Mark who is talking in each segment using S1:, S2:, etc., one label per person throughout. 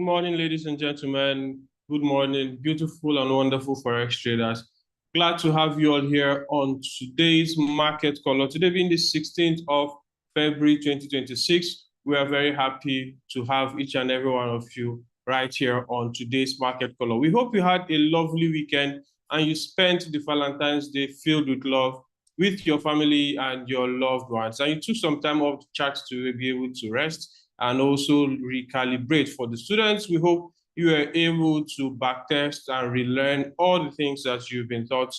S1: morning, ladies and gentlemen. Good morning, beautiful and wonderful Forex traders. Glad to have you all here on today's market color. Today being the 16th of February 2026. We are very happy to have each and every one of you right here on today's market color. We hope you had a lovely weekend and you spent the Valentine's Day filled with love with your family and your loved ones. And you took some time off the chat to be able to rest and also recalibrate. For the students, we hope you are able to backtest and relearn all the things that you've been taught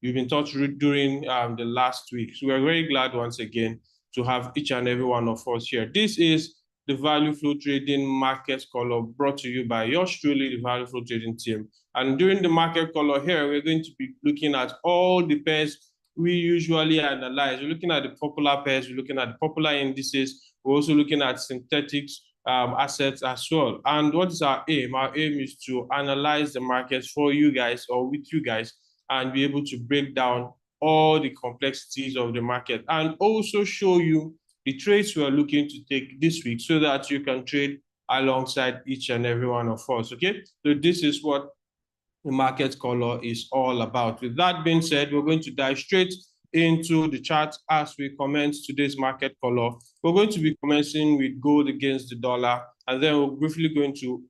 S1: during the last week. So we're very glad once again to have each and every one of us here. This is the Value Flow Trading Market Color brought to you by yours truly, the Value Flow Trading team. And during the market color here, we're going to be looking at all the pairs we usually analyze. We're looking at the popular pairs, we're looking at the popular indices, we're also looking at synthetics assets as well. And what is our aim? Our aim is to analyze the markets for you guys or with you guys and be able to break down all the complexities of the market and also show you the trades we are looking to take this week so that you can trade alongside each and every one of us, okay? So this is what the market color is all about. With that being said, we're going to dive straight into the chart as we commence today's market color. We're going to be commencing with gold against the dollar, and then we're briefly going to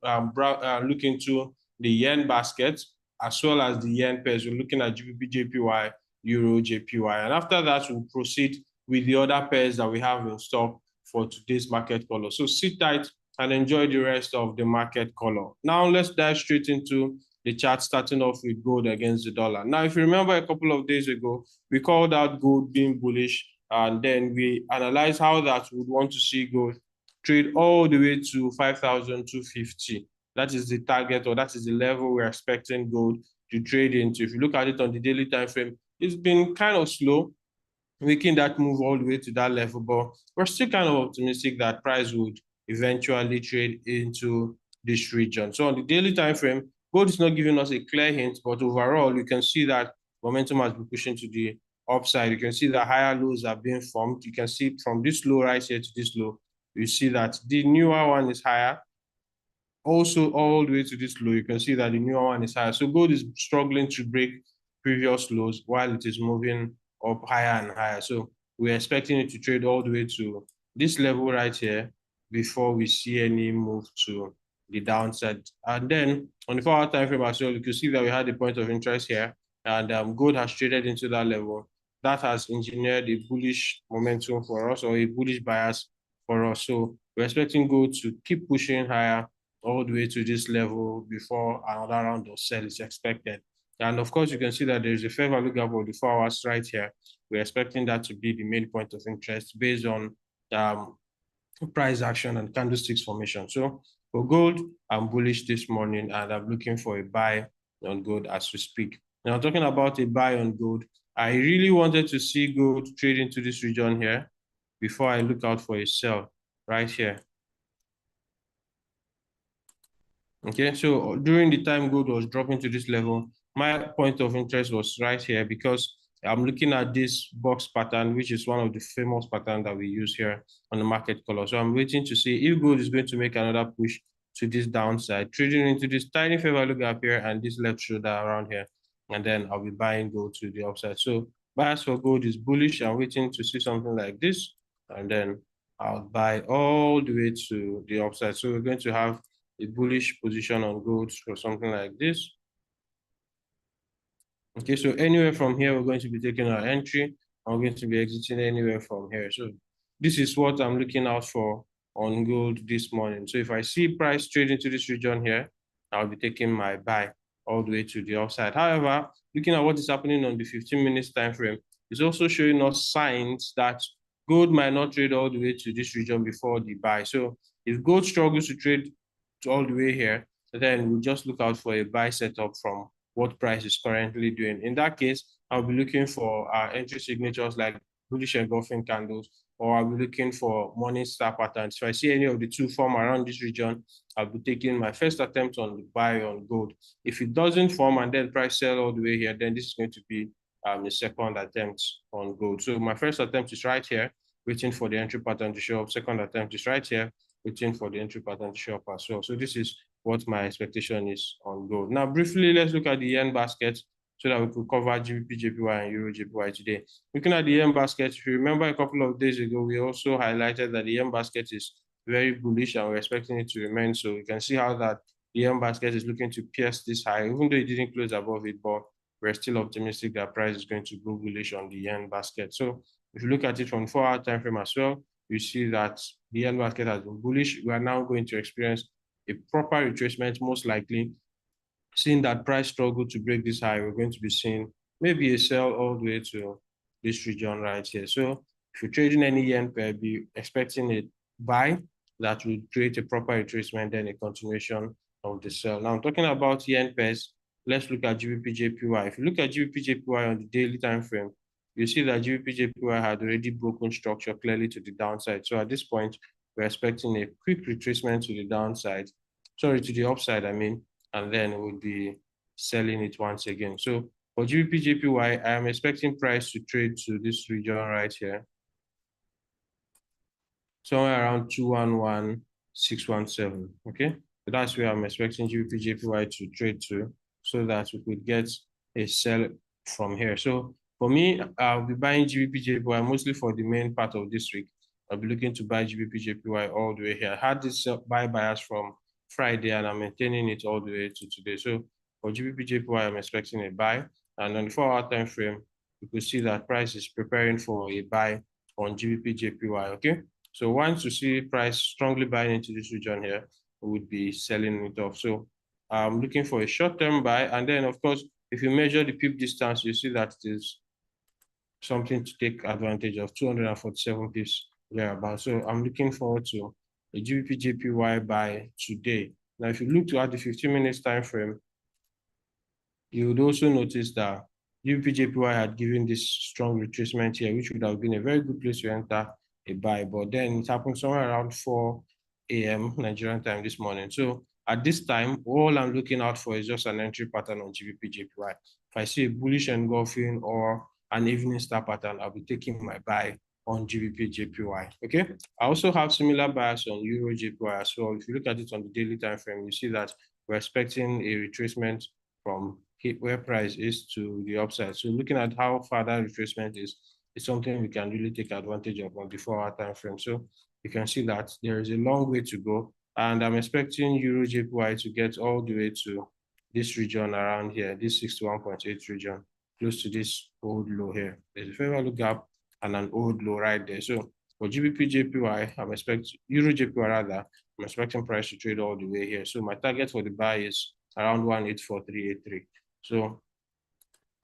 S1: look into the yen basket as well as the yen pairs. We're looking at GBP, JPY, Euro, JPY, and after that, we'll proceed with the other pairs that we have in stock for today's market color. So sit tight and enjoy the rest of the market color. Now let's dive straight into the chart, starting off with gold against the dollar. Now, if you remember a couple of days ago, we called out gold being bullish, and then we analyzed how that would want to see gold trade all the way to 5,250. That is the target, or that is the level we're expecting gold to trade into. If you look at it on the daily time frame, it's been kind of slow, making that move all the way to that level, but we're still kind of optimistic that price would eventually trade into this region. So on the daily time frame, gold is not giving us a clear hint, but overall, you can see that momentum has been pushing to the upside. You can see that higher lows are being formed. You can see from this low right here to this low, you see that the newer one is higher. Also, all the way to this low, you can see that the newer one is higher. So gold is struggling to break previous lows while it is moving up higher and higher. So we're expecting it to trade all the way to this level right here before we see any move to the downside. And then on the 4-hour time frame as well, you can see that we had a point of interest here, and gold has traded into that level. That has engineered a bullish momentum for us, or a bullish bias for us. So we're expecting gold to keep pushing higher all the way to this level before another round of sell is expected. And of course, you can see that there's a fair value gap of the 4 hours right here. We're expecting that to be the main point of interest based on price action and candlesticks formation. So for gold, I'm bullish this morning, and I'm looking for a buy on gold as we speak. Now, talking about a buy on gold, I really wanted to see gold trade into this region here before I look out for a sell right here. Okay, so during the time gold was dropping to this level, my point of interest was right here because I'm looking at this box pattern, which is one of the famous patterns that we use here on the market color. So I'm waiting to see if gold is going to make another push to this downside, trading into this tiny fair value gap here and this left shoulder around here. And then I'll be buying gold to the upside. So bias for gold is bullish. I'm waiting to see something like this, and then I'll buy all the way to the upside. So we're going to have a bullish position on gold for something like this. Okay, so anywhere from here, we're going to be taking our entry, and we're going to be exiting anywhere from here. So this is what I'm looking out for on gold this morning. So if I see price trade into this region here, I'll be taking my buy all the way to the upside. However, looking at what is happening on the 15 minutes time frame, it's also showing us signs that gold might not trade all the way to this region before the buy. So if gold struggles to trade all the way here, then we'll just look out for a buy setup from what price is currently doing. In that case, I'll be looking for entry signatures like bullish engulfing candles, or I'll be looking for morning star patterns. If I see any of the two form around this region, I'll be taking my first attempt on the buy on gold. If it doesn't form and then price sell all the way here, then this is going to be the second attempt on gold. So my first attempt is right here, waiting for the entry pattern to show up. Second attempt is right here, waiting for the entry pattern to show up as well. So this is what my expectation is on gold. Now, briefly, let's look at the yen basket so that we could cover GBP, JPY, and Euro JPY today. Looking at the yen basket, if you remember a couple of days ago, we also highlighted that the yen basket is very bullish and we're expecting it to remain. So you can see how that the yen basket is looking to pierce this high, even though it didn't close above it, but we're still optimistic that price is going to go bullish on the yen basket. So if you look at it from 4-hour time frame as well, you see that the yen basket has been bullish. We are now going to experience a proper retracement, most likely. Seeing that price struggle to break this high, we're going to be seeing maybe a sell all the way to this region right here. So if you're trading any yen pair, be expecting a buy that will create a proper retracement, then a continuation of the sell. Now I'm talking about yen pairs. Let's look at GBP JPY. If you look at GBP JPY on the daily time frame, you see that GBP JPY had already broken structure clearly to the downside. So at this point, we're expecting a quick retracement to the downside. Sorry, to the upside, I mean, and then we'll be selling it once again. So for GBP JPY, I am expecting price to trade to this region right here, somewhere around 211617. Okay, so that's where I'm expecting GBP JPY to trade to, so that we could get a sell from here. So for me, I'll be buying GBP JPY mostly for the main part of this week. I'll be looking to buy GBP JPY all the way here. I had this buy bias from Friday and I'm maintaining it all the way to today. So for GBP JPY, I'm expecting a buy. And on the 4-hour time frame, you could see that price is preparing for a buy on GBP JPY. Okay. So once you see price strongly buying into this region here, we would be selling it off. So I'm looking for a short-term buy. And then, of course, if you measure the pip distance, you see that it is something to take advantage of, 247 pips thereabouts. So I'm looking forward to a GBP JPY buy today. Now, if you look to at the 15 minutes time frame, you would also notice that GBP JPY had given this strong retracement here, which would have been a very good place to enter a buy. But then it happened somewhere around 4 a.m. Nigerian time this morning. So at this time, all I'm looking out for is just an entry pattern on GBP JPY. If I see a bullish engulfing or an evening star pattern, I'll be taking my buy on GBP JPY. Okay. I also have similar bias on Euro JPY as well. If you look at it on the daily time frame, you see that we're expecting a retracement from where price is to the upside. So looking at how far that retracement is something we can really take advantage of on the 4-hour time frame. So you can see that there is a long way to go. And I'm expecting Euro JPY to get all the way to this region around here, this 61.8 region, close to this old low here. There's a fair value gap and an old low right there. So for GBP JPY, I'm expecting Euro JPY rather, I'm expecting price to trade all the way here. So my target for the buy is around 184383. So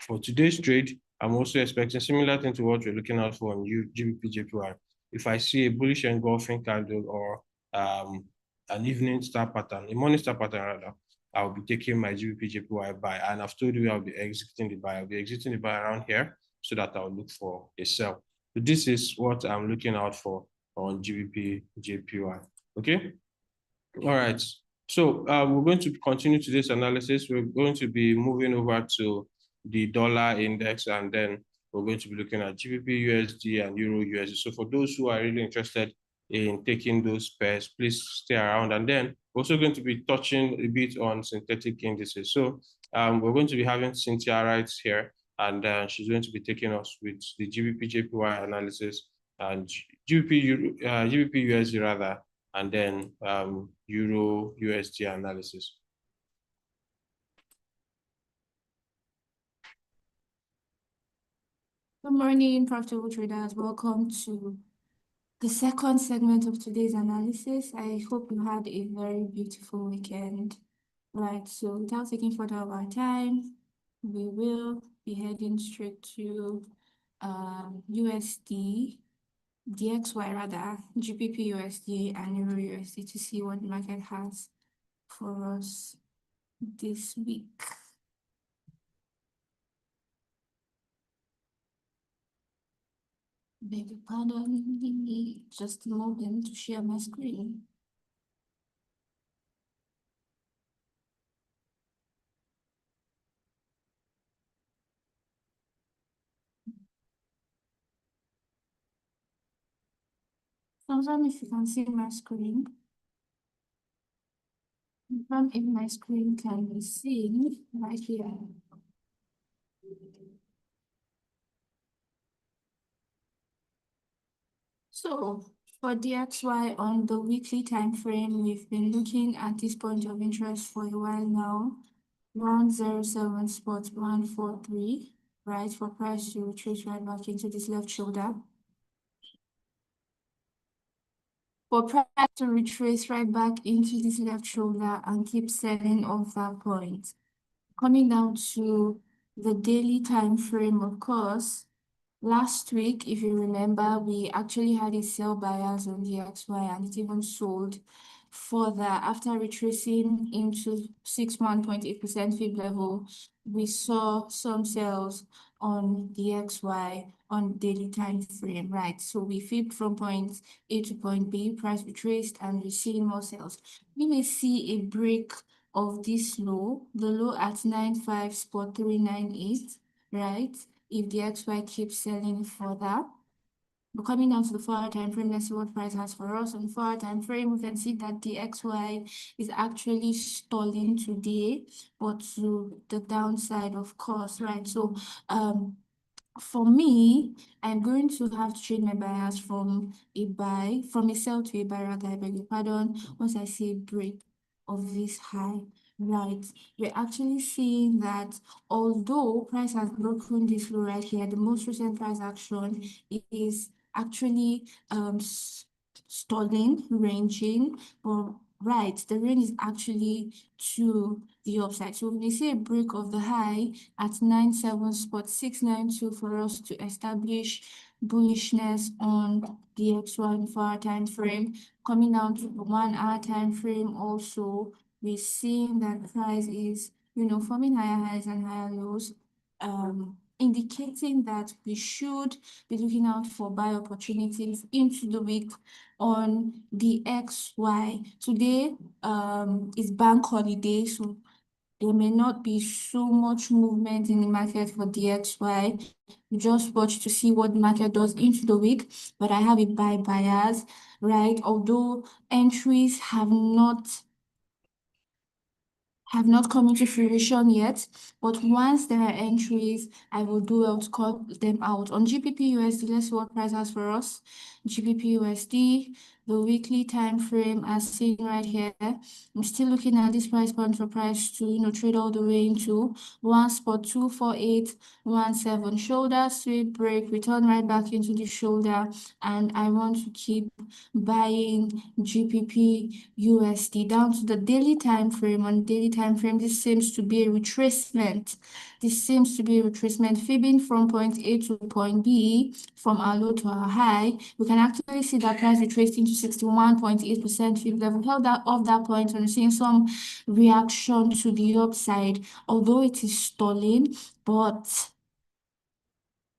S1: for today's trade, I'm also expecting similar thing to what we're looking out for on GBP JPY. If I see a bullish engulfing candle or an evening star pattern, a morning star pattern rather, I'll be taking my GBP JPY buy. And I've told you I'll be exiting the buy. I'll be exiting the buy around here so that I'll look for a sell. So this is what I'm looking out for on GBP JPY. Okay. All right. So we're going to continue today's analysis. We're going to be moving over to the dollar index, and then we're going to be looking at GBP USD and Euro USD. So for those who are really interested in taking those pairs, please stay around. And then we're also going to be touching a bit on synthetic indices. So we're going to be having Cynthia Wright here, and she's going to be taking us with the GBP JPY analysis and GBP USD rather, and then Euro USD analysis.
S2: Good morning, profitable traders. Welcome to the second segment of today's analysis. I hope you had a very beautiful weekend. Right, so without taking further of our time, we will be heading straight to USD, DXY rather, GBP USD and Euro USD to see what the market has for us this week. Beg your pardon, me just a moment to share my screen. Thumbs up if you can see my screen. Confirm if my screen can be seen right here. So for DXY on the weekly time frame, we've been looking at this point of interest for a while now, 107 spot 143, right? For price to retrace right back into this left shoulder. For price to retrace right back into this left shoulder and keep selling off that point. Coming down to the daily time frame, of course, last week, if you remember, we actually had a sell bias on the XY and it even sold further after retracing into 61.8% fib level. We saw some sales on the XY on daily time frame, right? So we fibbed from point A to point B, price retraced, and we're seeing more sales. We may see a break of this low, the low at 95 spot 398, right? If the XY keeps selling further. But coming down to the 4-hour time frame, let's see what price has for us. On the 4-hour time frame, we can see that the XY is actually stalling today, but to the downside, of course, right? So for me, I'm going to have to change my bias from a sell to a buy rather, I beg your pardon, once I see a break of this high, right? We're actually seeing that although price has broken this low right here, the most recent price action is actually stalling, ranging, but right, the range is actually to the upside. So we see a break of the high at 97 spot 692 for us to establish bullishness on the X1 4-hour time frame. Coming down to the 1-hour time frame also, we're seeing that price is, forming higher highs and higher lows, indicating that we should be looking out for buy opportunities into the week on the XY. Today is bank holiday, so there may not be so much movement in the market for DXY. We just watch to see what the market does into the week, but I have a buy bias, right? Although entries have not come into fruition yet, but once there are entries, I will do well to call them out. On GBP USD, let's see what price has for us. GBP USD, the weekly time frame as seen right here. I'm still looking at this price point for price to trade all the way into 1.24817 shoulder sweep break, return right back into the shoulder, and I want to keep buying GBP USD down to the daily time frame. On daily time frame, this seems to be a retracement. Fibbing from point A to point B, from our low to our high. We can actually see that price retraced into 61.8% fib level, held that off that point, and we're seeing some reaction to the upside, although it is stalling, but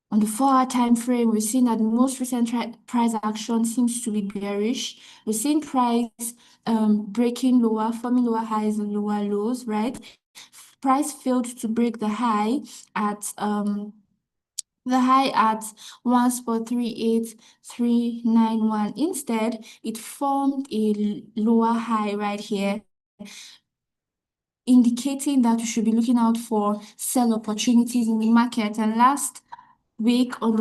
S2: on the 4-hour time frame, we're seeing that the most recent price action seems to be bearish. We're seeing price breaking lower, forming lower highs and lower lows, right? Price failed to break the high at 1 spot 38391. Instead, it formed a lower high right here, indicating that we should be looking out for sell opportunities in the market. And last week on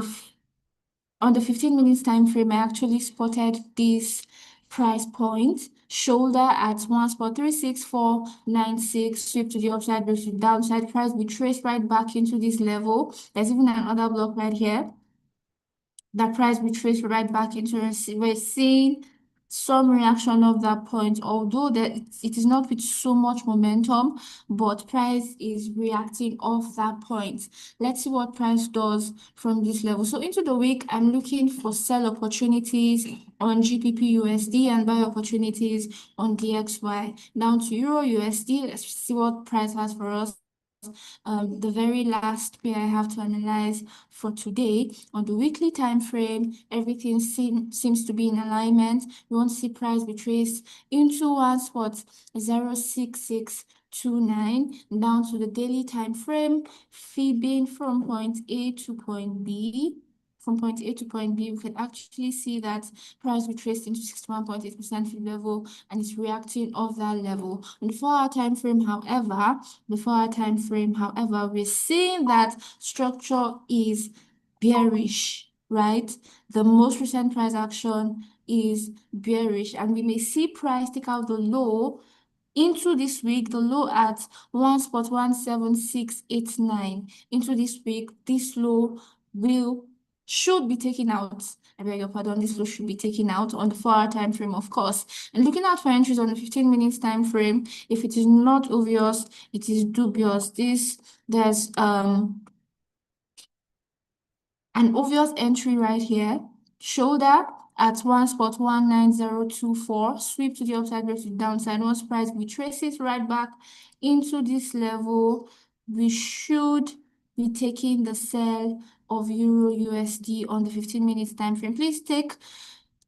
S2: the 15 minutes time frame, I actually spotted this price point, shoulder at 1 spot 36496, sweep to the upside, break to the downside, price we traced right back into this level. There's even another block right here. That price retraced right back into it. We're seeing some reaction of that point, although it is not with so much momentum, but price is reacting off that point. Let's see what price does from this level. So into the week, I'm looking for sell opportunities on GBP USD and buy opportunities on DXY. Down to Euro USD, let's see what price has for us. The very last pair I have to analyze for today, on the weekly time frame, everything seems to be in alignment. We want to see price retrace into 1 spot 06629 down to the daily time frame, fibbing from point A to point B, from point A to point B, we can actually see that price retraced into 61.8% fee level and it's reacting off that level. On the 4-hour time frame, however, we're seeing that structure is bearish, right? The most recent price action is bearish, and we may see price take out the low into this week, the low at 1.17689. Into this week, this low should be taken out. I beg your pardon, this low should be taken out on the 4-hour time frame, of course. And looking out for entries on the 15 minutes time frame, if it is not obvious, it is dubious. There's an obvious entry right here, shoulder at 1.19024, sweep to the upside, break to the downside. Once price retraces right back into this level, we should be taking the sell of Euro USD on the 15 minutes time frame. Please take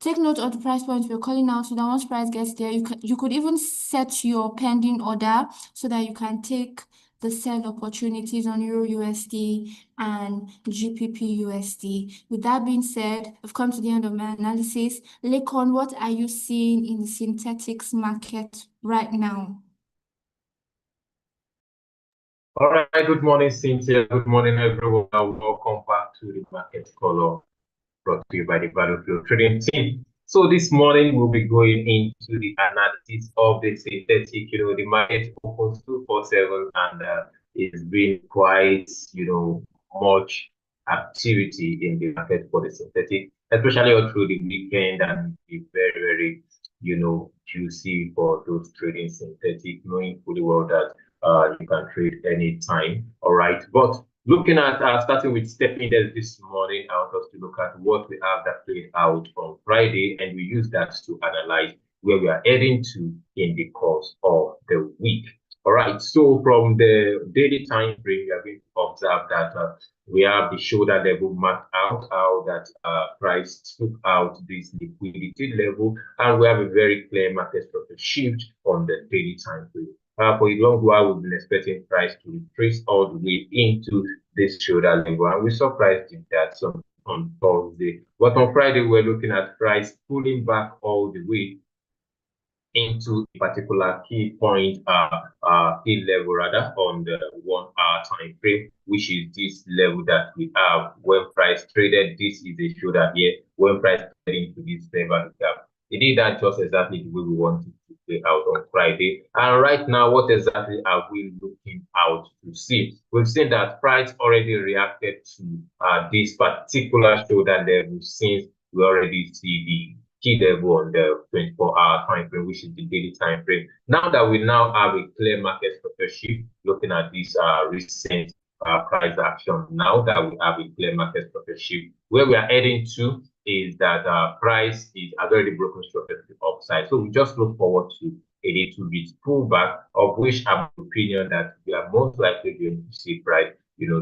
S2: note of the price points we're calling out so that once price gets there, you could even set your pending order so that you can take the sell opportunities on Euro USD and GBP USD. With that being said, I've come to the end of my analysis. Lekon, what are you seeing in the synthetics market right now?
S3: All right, good morning, Cynthia. Good morning, everyone. Welcome back to the Market Color brought to you by the Value Flow Trading team. So this morning we'll be going into the analysis of the synthetic. The market opens 247 and it's been quite, much activity in the market for the synthetic, especially all through the weekend, and it's very, very, juicy for those trading synthetic, knowing fully well that you can trade anytime. All right, but looking at starting with step index this morning, I want us to look at what we have that played out on Friday, and we use that to analyze where we are heading to in the course of the week. All right, so from the daily time frame, we are going to observe that we have the shoulder level marked out, how that price took out this liquidity level, and we have a very clear market structure shift on the daily time frame. For a long while, we've been expecting price to retrace all the way into this shoulder level, and we saw price did that some on Thursday. But on Friday, we're looking at price pulling back all the way into a particular key point, key level rather, on the 1-hour time frame, which is this level that we have when price traded. This is a shoulder here. When price traded into this level gap, it did that just exactly the way we wanted to play out on Friday. And right now, what exactly are we looking out to see? We've seen that price already reacted to this particular shoulder level since we already see the key level on the 24-hour time frame, which is the daily time frame. Now that we now have a clear market structure shift, looking at this recent price action, now that we have a clear market structure shift, where we are heading to is that price has already broken structure to the upside. So we just look forward to a little bit pullback, of which I'm of the opinion that we are most likely going to see price,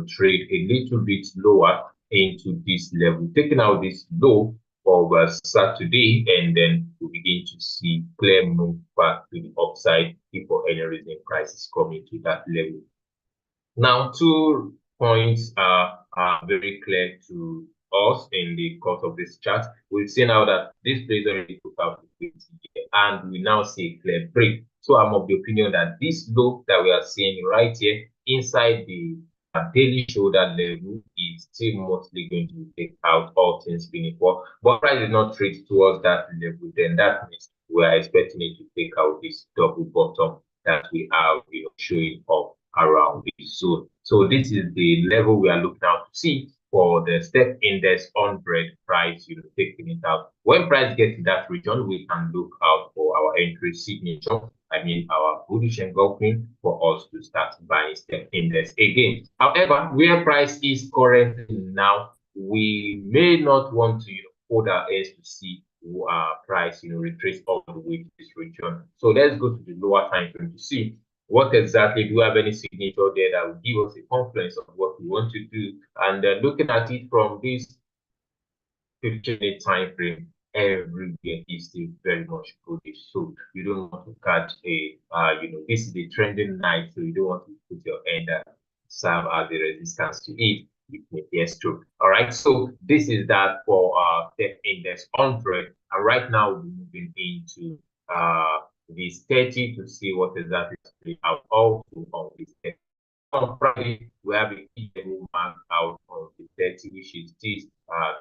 S3: trade a little bit lower into this level, taking out this low of Saturday, and then we begin to see clear move back to the upside if for any reason price is coming to that level. Now, 2 points are very clear to us in the course of this chart. We've seen now that this place already took out liquidity, and we now see a clear break. So I'm of the opinion that this low that we are seeing right here inside the daily shoulder level is still mostly going to take out, all things being equal. But price did not trade towards that level, then that means we are expecting it to take out this double bottom that we have, showing up around this zone. So this is the level we are looking out to see for the step index on bread price, taking it out. When price gets to that region, we can look out for our entry signature. I mean, our bullish engulfing for us to start buying step index again. However, where price is currently now, we may not want to hold our heads to see price retrace all the way to this region. So let's go to the lower time frame to see what exactly, do we have any signature there that will give us a confluence of what we want to do. And looking at it from this 15-minute time frame, everywhere is still very much bullish. So you don't want to catch a this is a trending night, so you don't want to put your end and serve as a resistance to it. it may bears true. All right, so this is that for tech index 100, and right now we're moving into this 30 to see what exactly is out also on this 30. On Friday, we have a key level mark out on the 30, which is this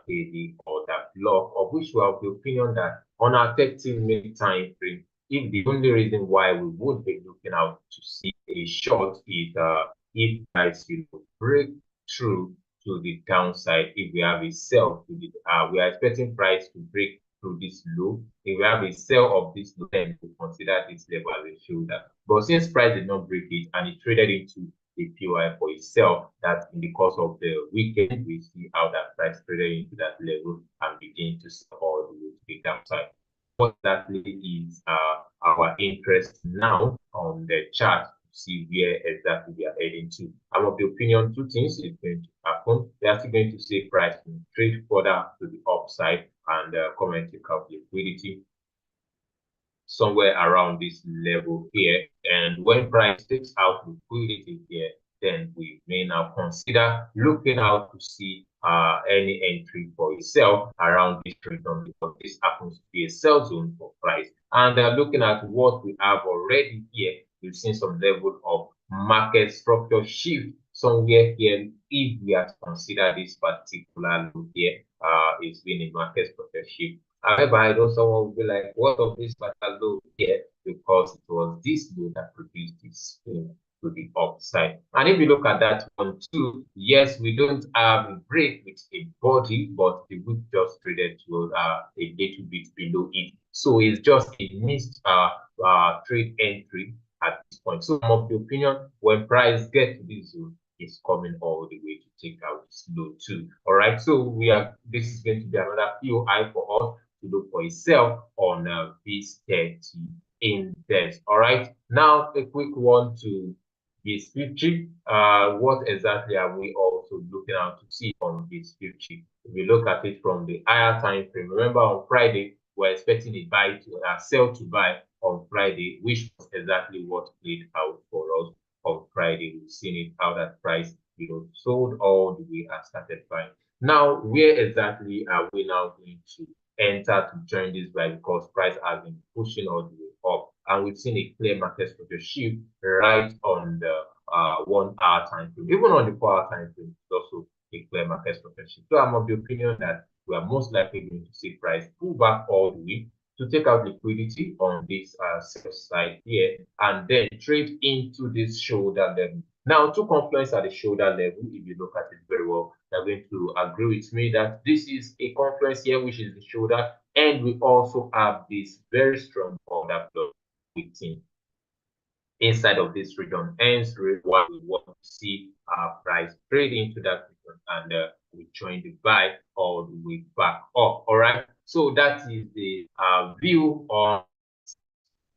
S3: daily order block, of which we have the opinion that on our 30-minute time frame, if the only reason why we would be looking out to see a short is if price break through to the downside, if we have a sell to the we are expecting price to break through this low. If we have a sell of this low, then we consider this level as a shoulder. But since price did not break it and it traded into the POI for itself, that in the course of the weekend, we see how that price traded into that level and begin to sell all the way to the downside. What exactly is our interest now on the chart to see where exactly we are heading to? I'm of the opinion two things is going to happen. We are still going to see price trade further to the upside and come and take out liquidity somewhere around this level here. And when price takes out liquidity here, then we may now consider looking out to see any entry for itself around this region, because this happens to be a sell zone for price. And looking at what we have already here, we've seen some level of market structure shift somewhere here. If we are to consider this particular look here, it's been a market structure shift. However, I know someone will be like, what of this particular low here? Because it was this low that produced this swing to the upside. And if you look at that one too, yes, we don't have a break with a body, but the wick just traded to a little bit below it. So it's just a missed trade entry at this point. So I'm of the opinion when price gets to this zone, it's coming all the way to take out this low too. All right, so this is going to be another POI for us to look for itself on this 30 index. All right, now a quick one to this 50. What exactly are we also looking out to see on this 50? If you look at it from the higher time frame, remember on Friday we're expecting a buy to sell to buy on Friday, which was exactly what played out for us on Friday. We've seen it how that price sold all the way and started buying. Now, where exactly are we now going to enter to join this buy, because price has been pushing all the way up, and we've seen a clear market structure shift right on the 1 hour time frame. Even on the 4 hour time frame, it's also a clear market structure shift. So I'm of the opinion that we are most likely going to see price pull back all the way to take out liquidity on this sell side here, and then trade into this shoulder level. Now, to confluence at the shoulder level, if you look at it very well, you're going to agree with me that this is a confluence here, which is the shoulder, and we also have this very strong order flow within inside of this region. Hence, what we want to see our price trade into that region, and we join the buy all the way back up. All right, so that is the view on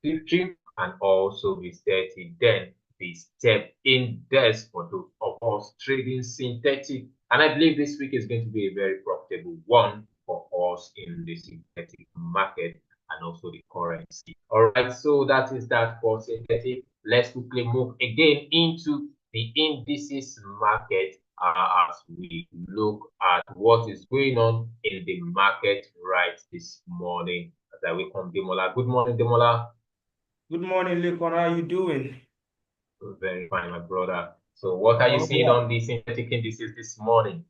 S3: 50 and also the 30. Then the step index for those of us trading synthetic, and I believe this week is going to be a very profitable one for us in the synthetic market and also the currency. All right, so that is that for synthetic. Let's quickly move again into the indices market as we look at what is going on in the market right this morning. As I welcome Demola. Good morning, Demola.
S4: Good morning, Lekon. How are you doing?
S3: Very fine, my brother. So what are you seeing on the synthetic indices this morning?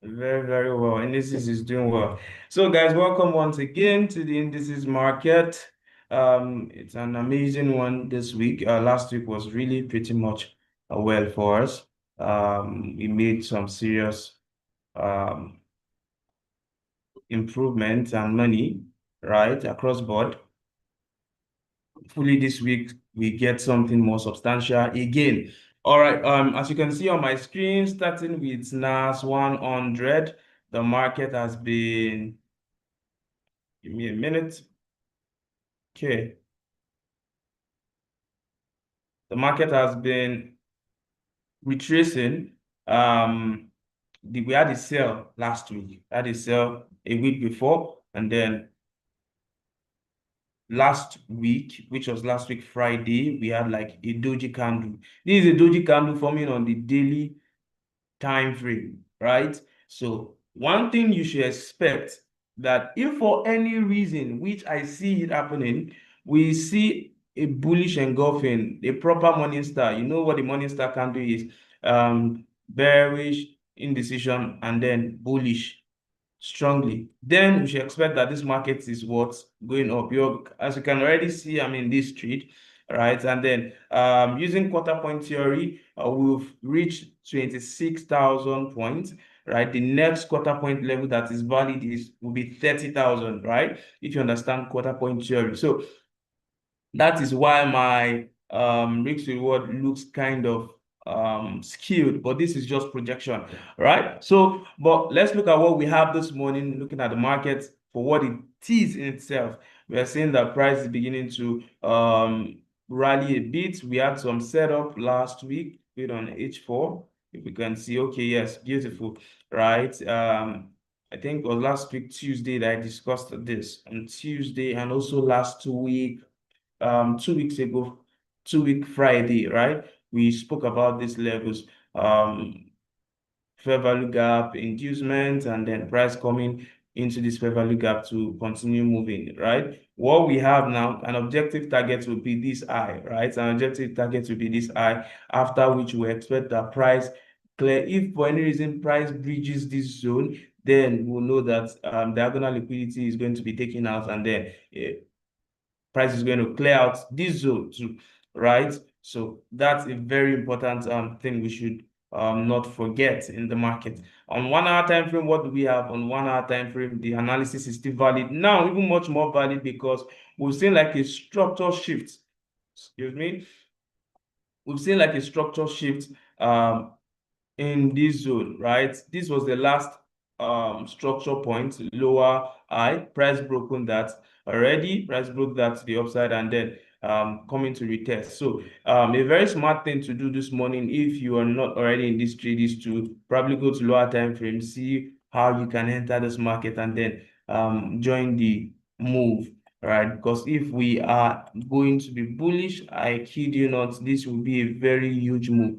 S4: Very, very well. Indices is doing well. So, guys, welcome once again to the indices market. It's an amazing one this week. Last week was really pretty much well for us. We made some serious improvements and money, right, across board. Hopefully this week we get something more substantial again. All right, as you can see on my screen, starting with NAS 100, the market has been, give me a minute. Okay. The market has been retracing. We had a sell last week. We had a sell a week before, and then last week, which was last week Friday, we had like a doji candle. This is a doji candle forming on the daily time frame, right? So one thing you should expect that if for any reason, which I see it happening, we see a bullish engulfing, a proper morning star. You know what the morning star can do is bearish, indecision, and then bullish strongly. Then we should expect that this market is what's going up. As you can already see, I'm in this trade, right? And then using quarter point theory, we've reached 26,000 points, right? The next quarter point level that is valid will be 30,000, right? If you understand quarter point theory. So that is why my risk reward looks kind of skewed, but this is just projection, right? So, but let's look at what we have this morning, looking at the market for what it is in itself. We are seeing that price is beginning to rally a bit. We had some setup last week, bit on H4. If we can see, okay, yes, beautiful, right? I think it was last week, Tuesday, that I discussed this on Tuesday, and also last week, 2 weeks ago, 2 week Friday, right? We spoke about these levels, fair value gap, inducement, and then price coming into this fair value gap to continue moving, right? What we have now, an objective target will be this high, right? An objective target will be this high, after which we expect the price clear. If for any reason price bridges this zone, then we'll know that diagonal liquidity is going to be taken out, and then price is going to clear out this zone too, right? So that's a very important thing we should not forget in the market. On 1 hour time frame, what do we have on 1 hour time frame? The analysis is still valid now, even much more valid, because we've seen like a structural shift. Excuse me. We've seen like a structural shift in this zone, right? This was the last structure point, lower high, price broken that already, price broke that to the upside, and then coming to retest. So a very smart thing to do this morning, if you are not already in this trade, is to probably go to lower time frame, see how you can enter this market, and then join the move, right? Because if we are going to be bullish, I kid you not, this will be a very huge move.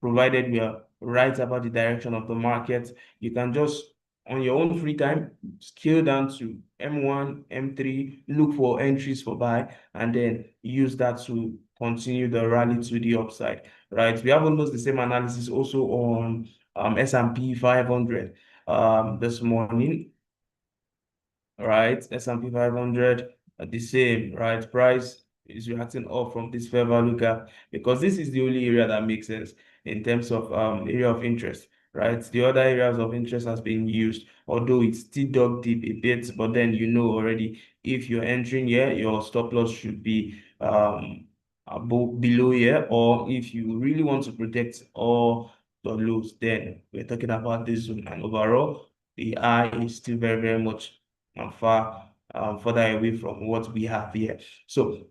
S4: Provided we are right about the direction of the market, you can just, on your own free time, scale down to M1, M3, look for entries for buy, and then use that to continue the rally to the upside, right? We have almost the same analysis also on S&P 500 this morning, right? S&P 500 the same, right? Price is reacting up from this fair value gap, because this is the only area that makes sense in terms of area of interest, right? The other areas of interest has been used, although it's still dug deep a bit, but then you know already, if you're entering here, your stop loss should be above, below here, or if you really want to protect all the lows, then we're talking about this zone. And overall, the high is still very, very much far further away from what we have here. So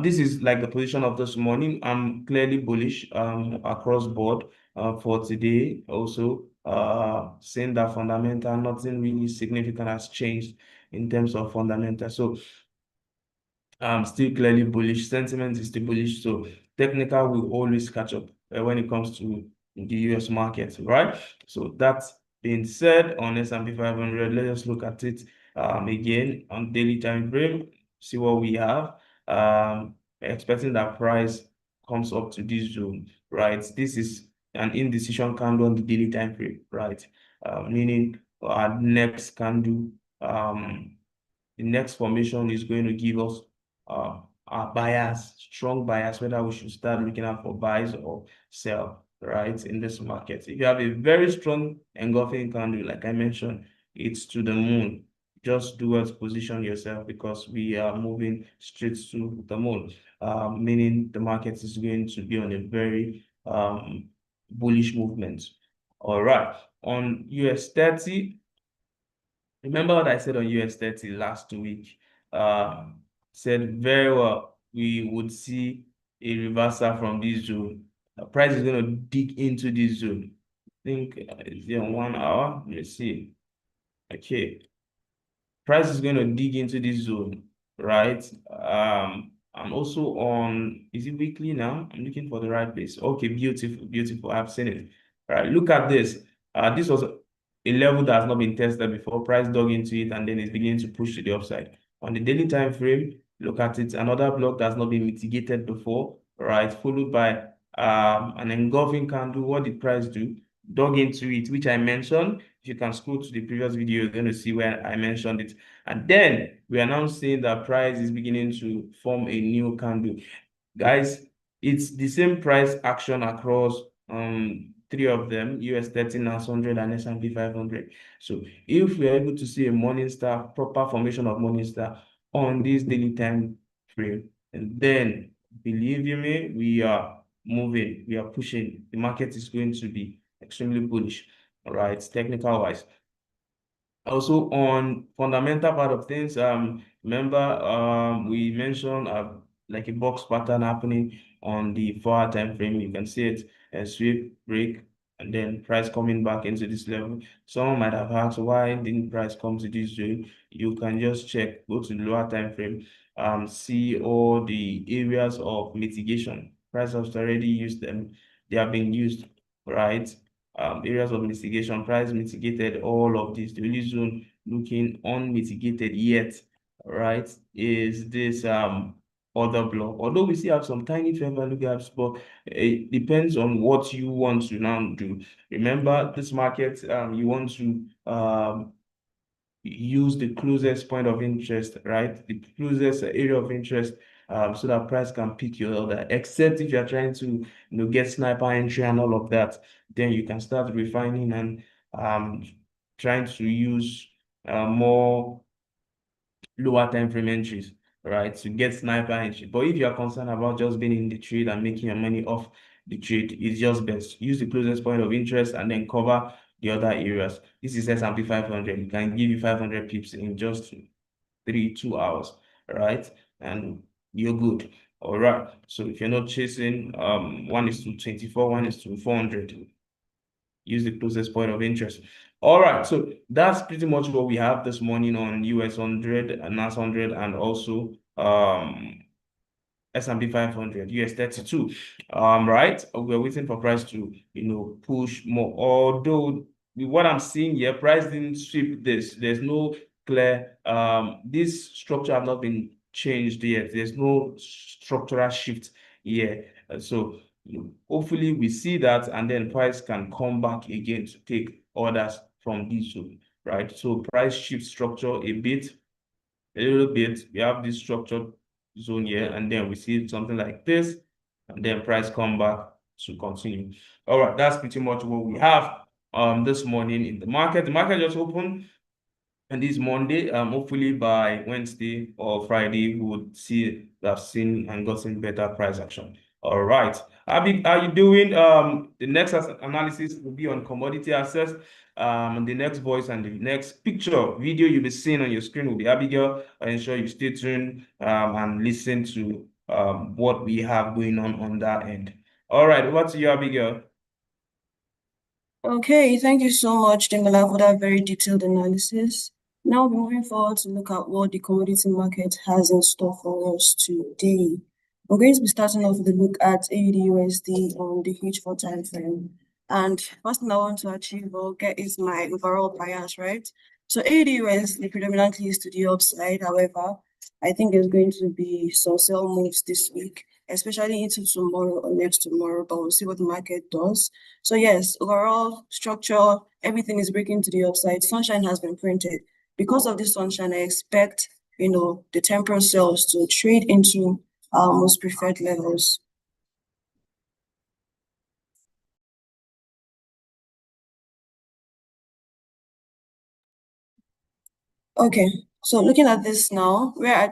S4: this is like the position of this morning. I'm clearly bullish across board for today. Also saying that fundamental, nothing really significant has changed in terms of fundamental. So still clearly bullish. Sentiment is still bullish. So technical will always catch up when it comes to the US market, right? So that being said, on S&P 500, let's look at it again on daily time frame, see what we have. Expecting that price comes up to this zone, right? This is an indecision candle on the daily time frame, right? Meaning our next candle, the next formation is going to give us our bias, strong bias, whether we should start looking out for buys or sell, right, in this market. If you have a very strong engulfing candle, like I mentioned, it's to the moon. Just do well to position yourself, because we are moving straight to the moon, meaning the market is going to be on a very bullish movement. All right, on US 30, remember what I said on US 30 last week? Said very well, we would see a reversal from this zone. The price is going to dig into this zone. I think it's here on 1 hour. Let's see. Okay. Price is going to dig into this zone, right? And also on, is it weekly now? I'm looking for the right place. Okay, beautiful, beautiful. I've seen it. right? Look at this. This was a level that has not been tested before. Price dug into it, and then it's beginning to push to the upside. On the daily time frame, look at it. Another block that has not been mitigated before, right? Followed by an engulfing candle. What did price do? Dug into it, which I mentioned. If you can scroll to the previous video, you're going to see where I mentioned it. And then we are now seeing that price is beginning to form a new candle. Guys, it's the same price action across three of them, US 30, NAS 100 and S&P 500. So if we are able to see a Morningstar, proper formation of Morningstar on this daily time frame, and then believe you me, we are moving, we are pushing. The market is going to be extremely bullish, all right, technical wise. Also on fundamental part of things, remember we mentioned like a box pattern happening on the 4-hour time frame. You can see it, a sweep, break, and then price coming back into this level. Someone might have asked, why didn't price come to this zone? You can just check, go to the lower time frame, see all the areas of mitigation. Price has already used them. They have been used, right? Areas of mitigation, price mitigated all of this. The only zone looking unmitigated yet, right, is this other block. Although we still have some tiny fair value gaps, but it depends on what you want to now do. Remember, this market, you want to use the closest point of interest, right? The closest area of interest, so that price can pick your order. Except if you're trying to get sniper entry and all of that, then you can start refining and trying to use more lower time frame entries, right, to get sniper entry. But if you are concerned about just being in the trade and making your money off the trade, it's just best use the closest point of interest and then cover the other areas. This is S&P 500. It can give you 500 pips in just 2 hours, right? And you're good. All right. So if you're not chasing 1:24, 1:400, use the closest point of interest. All right, so that's pretty much what we have this morning on US 100, NAS 100, and also S&P 500, US 32. Right, we're waiting for price to push more. Although what I'm seeing here, price didn't sweep this. There's no clear this structure have not been changed yet. There's no structural shift here. So hopefully we see that, and then price can come back again to take orders from this zone, right? So price shift structure a little bit. We have this structured zone here, and then we see something like this, and then price come back to continue. All right, that's pretty much what we have this morning in the market. The market just opened, and this Monday, hopefully by Wednesday or Friday, we would see have seen and gotten better price action. All right, Abby, how you doing? The next analysis will be on commodity assets. The next voice and the next picture video you'll be seeing on your screen will be Abigail. Ensure you stay tuned and listen to what we have going on that end. All right, over to you, Abigail.
S5: Okay, thank you so much, Demola, for that very detailed analysis. Now we're moving forward to look at what the commodity market has in store for us today. We're going to be starting off with a look at AUD/USD on the H4 time frame. And first thing I want to achieve or get is my overall bias, right? So AUD/USD predominantly is to the upside. However, I think there's going to be some sell moves this week, especially into tomorrow or next tomorrow, but we'll see what the market does. So yes, overall structure, everything is breaking to the upside. Sunshine has been printed. Because of this sunshine, I expect, the temporal cells to trade into our most preferred levels. Okay, so looking at this now, where are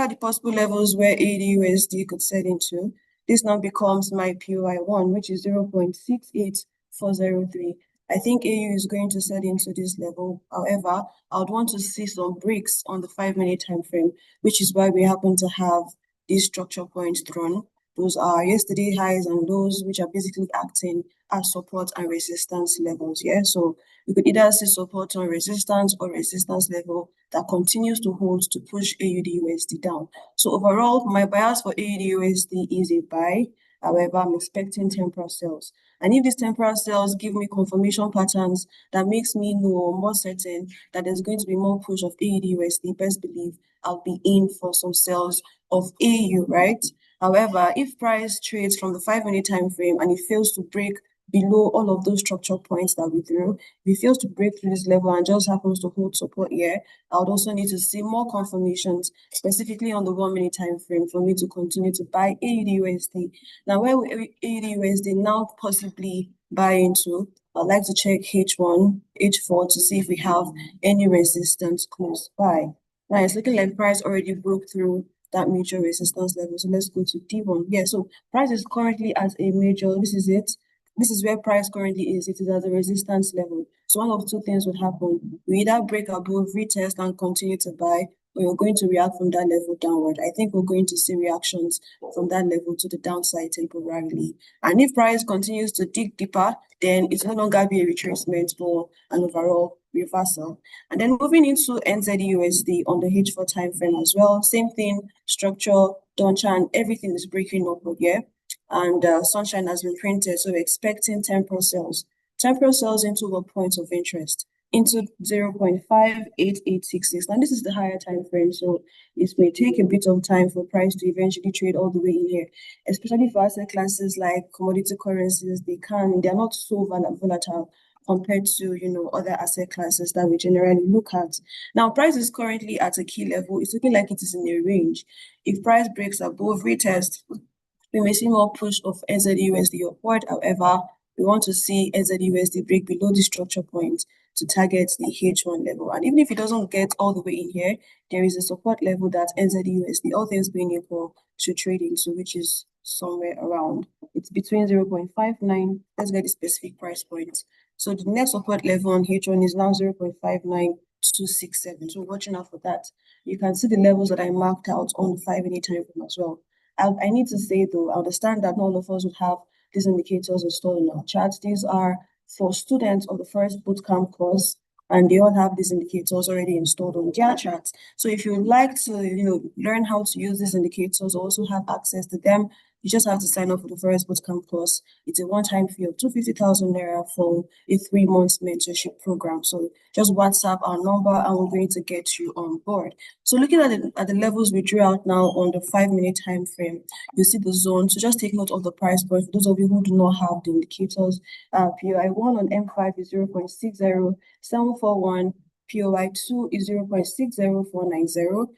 S5: the possible levels where AUD/USD could set into? This now becomes my POI1, which is 0.68403. I think AU is going to set into this level. However, I would want to see some breaks on the 5-minute time frame, which is why we happen to have these structure points drawn. Those are yesterday highs and lows, which are basically acting as support and resistance levels. Yeah, so you could either see support on resistance or resistance level that continues to hold to push AUD/USD down. So overall, my bias for AUD/USD is a buy. However, I'm expecting temporal sales. And if these temporal sales give me confirmation patterns that makes me know more certain that there's going to be more push of AUD/USD, best believe I'll be in for some sales of AU, right? However, if price trades from the 5-minute time frame and it fails to break below all of those structure points that we drew, if it fails to break through this level and just happens to hold support here, I would also need to see more confirmations, specifically on the 1-minute time frame, for me to continue to buy AUD/USD. Now, where will AUD/USD now possibly buy into? I'd like to check H1, H4 to see if we have any resistance close by. Now, it's looking like price already broke through that major resistance level. So let's go to D1. Yeah, so price is currently at a major, this is it. This is where price currently is. It is at the resistance level. So one of two things would happen. We either break above, retest, and continue to buy, or you're going to react from that level downward. I think we're going to see reactions from that level to the downside temporarily. And if price continues to dig deeper, then it's no longer be a retracement for an overall reversal. And then moving into NZUSD on the H4 time frame as well, same thing, structure, Doncha, everything is breaking up here. And sunshine has been printed, so we're expecting temporal sales. Temporal sales into what point of interest? Into 0.58866. Now, this is the higher time frame, so it may take a bit of time for price to eventually trade all the way in here, especially for asset classes like commodity currencies. They're not so volatile compared to, other asset classes that we generally look at. Now, price is currently at a key level. It's looking like it is in a range. If price breaks above retest, we may see more push of NZUSD upward. However, we want to see NZUSD break below the structure point to target the H1 level. And even if it doesn't get all the way in here, there is a support level that NZUSD, all things being equal, should trade into, which is somewhere around. It's between 0.59. Let's get the specific price point. So the next support level on H1 is now 0.59267. So watching out for that. You can see the levels that I marked out on the 5-minute time frame as well. I need to say, though, I understand that not all of us would have these indicators installed in our charts. These are for students of the first bootcamp course, and they all have these indicators already installed on their charts. So if you would like to, learn how to use these indicators, also have access to them, you just have to sign up for the first bootcamp course. It's a one-time fee of 250,000 naira for a 3-month mentorship program. So just WhatsApp our number and we're going to get you on board. So looking at the levels we drew out now on the 5-minute time frame, you see the zone. So just take note of the price point. For those of you who do not have the indicators, POI1 on M5 is 0.60741. POI2 is 0.60490.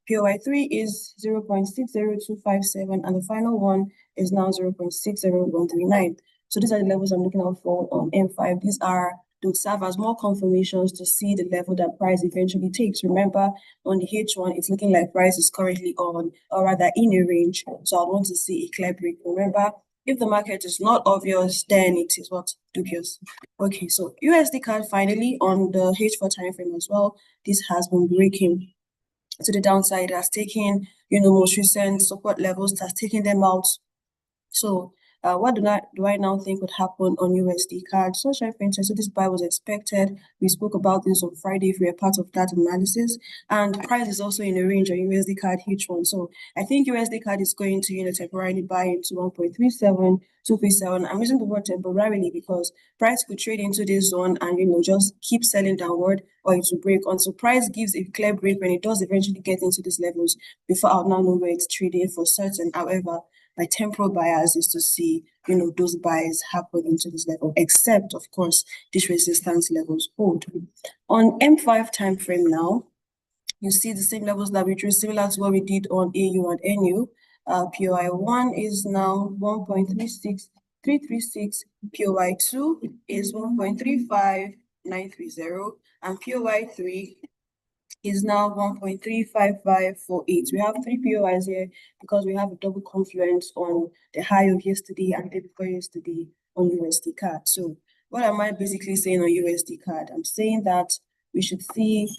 S5: POI3 is 0.60257, and the final one is now 0.60139. So these are the levels I'm looking out for on M5. These will serve as more confirmations to see the level that price eventually takes. Remember, on the H1, it's looking like price is currently on, or rather in a range. So I want to see a clear break. Remember, if the market is not obvious, then it is what? Dubious. Okay, so USD CAD finally on the H4 time frame as well. This has been breaking to the downside. It has taken, most recent support levels, it has taken them out. So what do I now think would happen on USD CAD? Sunshine printed, so this buy was expected. We spoke about this on Friday if we are part of that analysis. And price is also in a range on USD CAD H1. So I think USD CAD is going to, temporarily buy into 1.37237. I'm using the word temporarily because price could trade into this zone and, just keep selling downward, or it will break until price gives a clear break when it does eventually get into these levels before I'll now know where it's trading for certain. However, my temporal bias is to see, those buys happen into this level, except, of course, these resistance levels hold. On M5 time frame now, you see the same levels that we drew, similar to what we did on AU and NU. POI1 is now 1.36336, POI2 is 1.35930, and POI3 is now 1.35548. We have 3 POIs here because we have a double confluence on the high of yesterday and the day before yesterday on USD CAD. So what am I basically saying on USD CAD? I'm saying that we should see,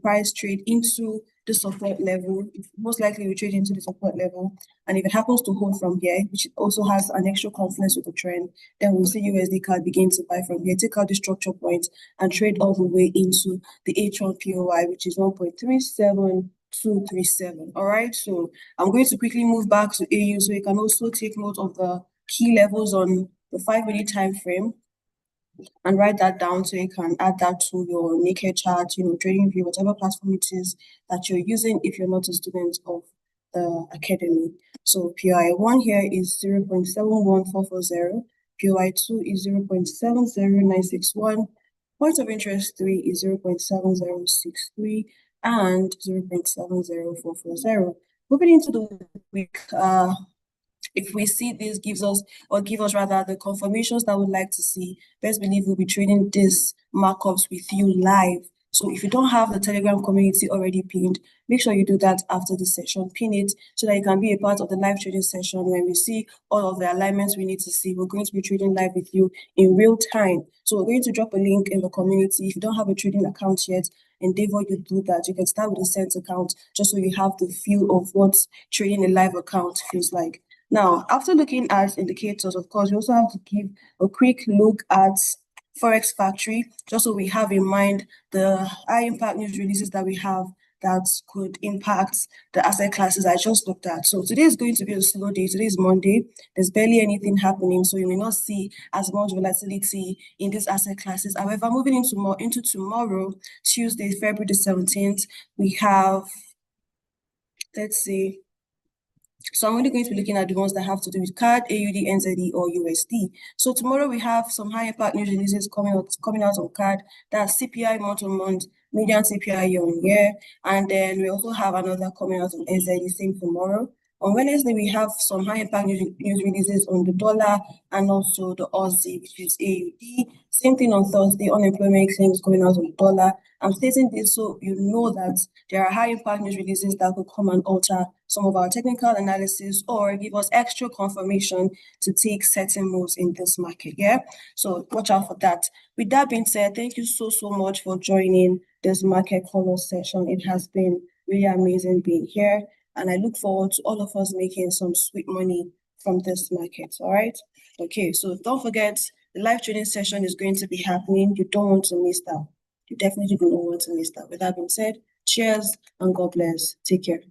S5: price trade into the support level. Most likely we trade into the support level. And if it happens to hold from here, which also has an extra confluence with the trend, then we'll see USD CAD begin to buy from here, take out the structure point and trade all the way into the H1 POI, which is 1.37237. All right, so I'm going to quickly move back to AU so you can also take note of the key levels on the 5-minute time frame and write that down so you can add that to your naked chart, trading view, whatever platform it is that you're using if you're not a student of the academy. So POI1 here is 0.71440, POI2 is 0.70961, point of interest 3 is 0.7063, and 0.70440. Moving into the week, if we see this give us rather the confirmations that we'd like to see, best believe we'll be trading these markups with you live. So if you don't have the Telegram community already pinned, make sure you do that after this session. Pin it so that you can be a part of the live trading session. When we see all of the alignments we need to see, we're going to be trading live with you in real time. So we're going to drop a link in the community. If you don't have a trading account yet, endeavor you do that. You can start with a cent account just so you have the feel of what trading a live account feels like. Now, after looking at indicators, of course, we also have to give a quick look at Forex Factory, just so we have in mind the high impact news releases that we have that could impact the asset classes I just looked at. So today is going to be a slow day. Today is Monday. There's barely anything happening, so you may not see as much volatility in these asset classes. However, moving into tomorrow, Tuesday, February the 17th, we have, let's see. So I'm only going to be looking at the ones that have to do with CAD, AUD, NZD, or USD. So tomorrow we have some high impact news releases coming out on CAD. That's CPI month on month, median CPI year on year, and then we also have another coming out on NZD, same tomorrow. On Wednesday, we have some high impact news releases on the dollar and also the Aussie, which is AUD. Same thing on Thursday, unemployment claims coming out on the dollar. I'm stating this so you know that there are high impact news releases that could come and alter some of our technical analysis or give us extra confirmation to take certain moves in this market. Yeah, so watch out for that. With that being said, thank you so much for joining this market color session. It has been really amazing being here, and I look forward to all of us making some sweet money from this market. All right. Okay, so don't forget the live trading session is going to be happening. You don't want to miss that. You definitely don't want to miss that. With that being said, cheers and God bless. Take care.